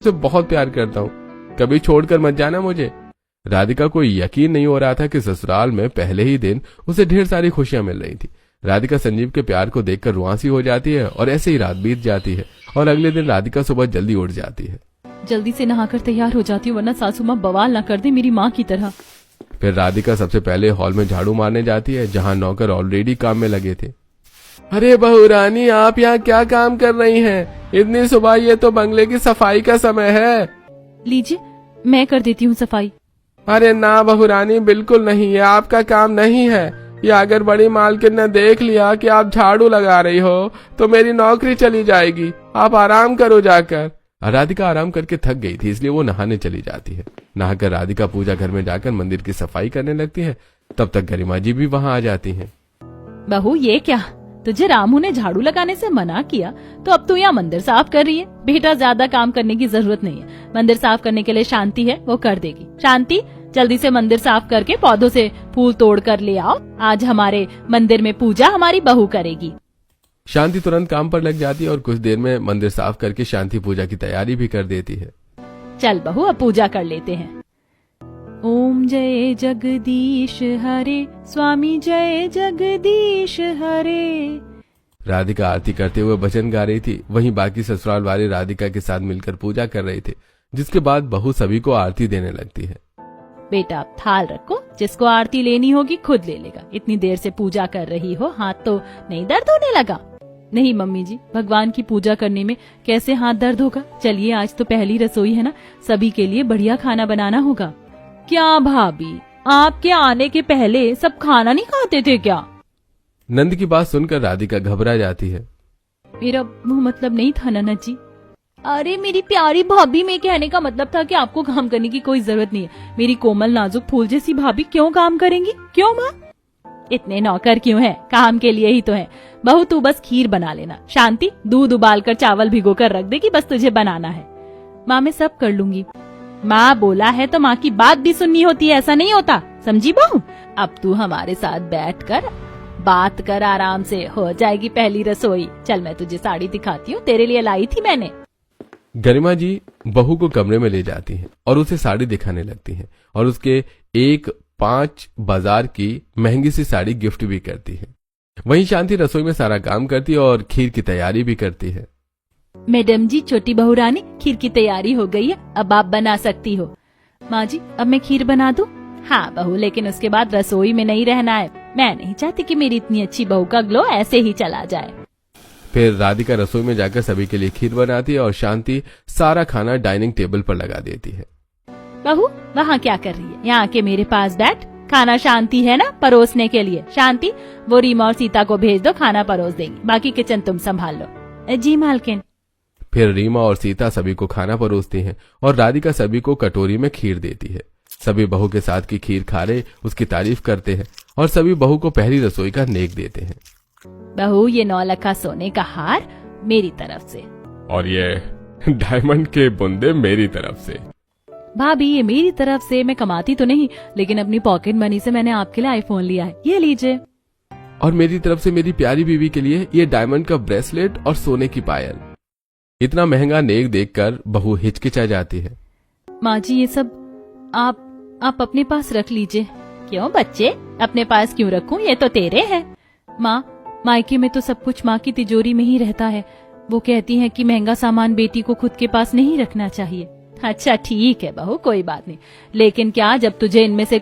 तुझसे बहुत प्यार करता हूँ, कभी छोड़कर मत जाना मुझे। राधिका को यकीन नहीं हो रहा था कि ससुराल में पहले ही दिन उसे ढेर सारी खुशियां मिल रही थी। राधिका संजीव के प्यार को देखकर रुआंसी हो जाती है और ऐसे ही रात बीत जाती है और अगले दिन राधिका सुबह जल्दी उठ जाती है। जल्दी से नहाकर तैयार हो जाती हूँ वरना सासू माँ बवाल ना कर दे मेरी माँ की तरह। फिर राधिका सबसे पहले हॉल में झाड़ू मारने जाती है जहाँ नौकर ऑलरेडी काम में लगे थे। अरे बहू रानी, आप यहाँ क्या काम कर रही हैं? इतनी सुबह, ये तो बंगले की सफाई का समय है। लीजिए, मैं कर देती हूँ सफाई। अरे ना बहू रानी, बिल्कुल नहीं, ये आपका काम नहीं है। ये अगर बड़ी मालकिन ने देख लिया कि आप झाड़ू लगा रही हो तो मेरी नौकरी चली जाएगी। आप आराम करो जाकर। राधिका आराम करके थक गई थी, इसलिए वो नहाने चली जाती है। नहाकर राधिका पूजा घर में जाकर मंदिर की सफाई करने लगती है। तब तक गरिमा जी भी वहाँ आ जाती हैं। बहू, ये क्या, तुझे रामू ने झाड़ू लगाने से मना किया तो अब तू यहाँ मंदिर साफ कर रही है? बेटा, ज्यादा काम करने की जरूरत नहीं है। मंदिर साफ करने के लिए शांति है, वो कर देगी। शांति, जल्दी से मंदिर साफ करके पौधों से फूल तोड़ कर ले आओ। आज हमारे मंदिर में पूजा हमारी बहू करेगी। शांति तुरंत काम पर लग जाती है और कुछ देर में मंदिर साफ करके शांति पूजा की तैयारी भी कर देती है। चल बहू, अब पूजा कर लेते हैं। ओम जय जगदीश हरे, स्वामी जय जगदीश हरे। राधिका आरती करते हुए भजन गा रही थी, वहीं बाकी ससुराल वाले राधिका के साथ मिलकर पूजा कर रहे थे, जिसके बाद बहू सभी को आरती देने लगती है। बेटा, थाल रखो, जिसको आरती लेनी होगी खुद ले लेगा। इतनी देर से पूजा कर रही हो, हाथ तो नहीं दर्द होने लगा? नहीं मम्मी जी, भगवान की पूजा करने में कैसे हाथ दर्द होगा। चलिए, आज तो पहली रसोई है ना, सभी के लिए बढ़िया खाना बनाना होगा। क्या भाभी, आपके आने के पहले सब खाना नहीं खाते थे क्या? नंद की बात सुनकर राधिका घबरा जाती है। मेरा मुंह मतलब नहीं था ननद जी। अरे मेरी प्यारी भाभी, में कहने का मतलब था कि आपको काम करने की कोई जरूरत नहीं है। मेरी कोमल नाजुक फूल जैसी भाभी क्यों काम करेंगी? क्यों माँ? इतने नौकर क्यों हैं? काम के लिए ही तो है। बहू, तू बस खीर बना लेना। शांति, दूध उबालकर चावल भिगो कर रख देगी, बस तुझे बनाना है। माँ, मैं सब कर लूंगी। माँ बोला है तो माँ की बात भी सुननी होती है, ऐसा नहीं होता, समझी बहू? अब तू हमारे साथ बैठकर बात कर, आराम से हो जाएगी पहली रसोई। चल, मैं तुझे साड़ी दिखाती हूँ, तेरे लिए लाई थी मैंने। गरिमा जी बहू को कमरे में ले जाती हैं और उसे साड़ी दिखाने लगती हैं और उसके एक 5 बाजार की महंगी सी साड़ी गिफ्ट भी करती है। वहीं शांति रसोई में सारा काम करती है और खीर की तैयारी भी करती है। मैडम जी, छोटी बहू रानी, खीर की तैयारी हो गई है, अब आप बना सकती हो। माँ जी, अब मैं खीर बना दूं? हाँ बहू, लेकिन उसके बाद रसोई में नहीं रहना है। मैं नहीं चाहती कि मेरी इतनी अच्छी बहू का ग्लो ऐसे ही चला जाए। फिर राधिका रसोई में जाकर सभी के लिए खीर बनाती है और शांति सारा खाना डाइनिंग टेबल पर लगा देती है। बहू, वहाँ क्या कर रही है? यहाँ के मेरे पास बैठ। खाना शांति है ना परोसने के लिए। शांति, वो रीमा और सीता को भेज दो, खाना परोस देंगी, बाकी किचन तुम संभाल लो। जी मालकिन। फिर रीमा और सीता सभी को खाना परोसती हैं और राधिका सभी को कटोरी में खीर देती है। सभी बहू के साथ की खीर खा रहे उसकी तारीफ करते हैं और सभी बहू को पहली रसोई का नेक देते हैं। बहू, ये 9 लखा सोने का हार मेरी तरफ से, और ये डायमंड के बुंदे मेरी तरफ से। भाभी, ये मेरी तरफ से। मैं कमाती तो नहीं, लेकिन अपनी पॉकेट मनी से मैंने आपके लिए आईफोन लिया है, ये लीजिए। और मेरी तरफ से मेरी प्यारी बीवी के लिए ये डायमंड का ब्रेसलेट और सोने की पायल। इतना महंगा नेक देखकर बहू हिचकिचा जाती है। माँ जी, ये सब आप अपने पास रख लीजिए। क्यों बच्चे, अपने पास क्यों रखूं? ये तो तेरे हैं। माँ, मायके में तो सब कुछ माँ की तिजोरी में ही रहता है। वो कहती हैं कि महंगा सामान बेटी को खुद के पास नहीं रखना चाहिए। अच्छा ठीक है बहू, कोई बात नहीं, लेकिन क्या जब तुझे इनमें से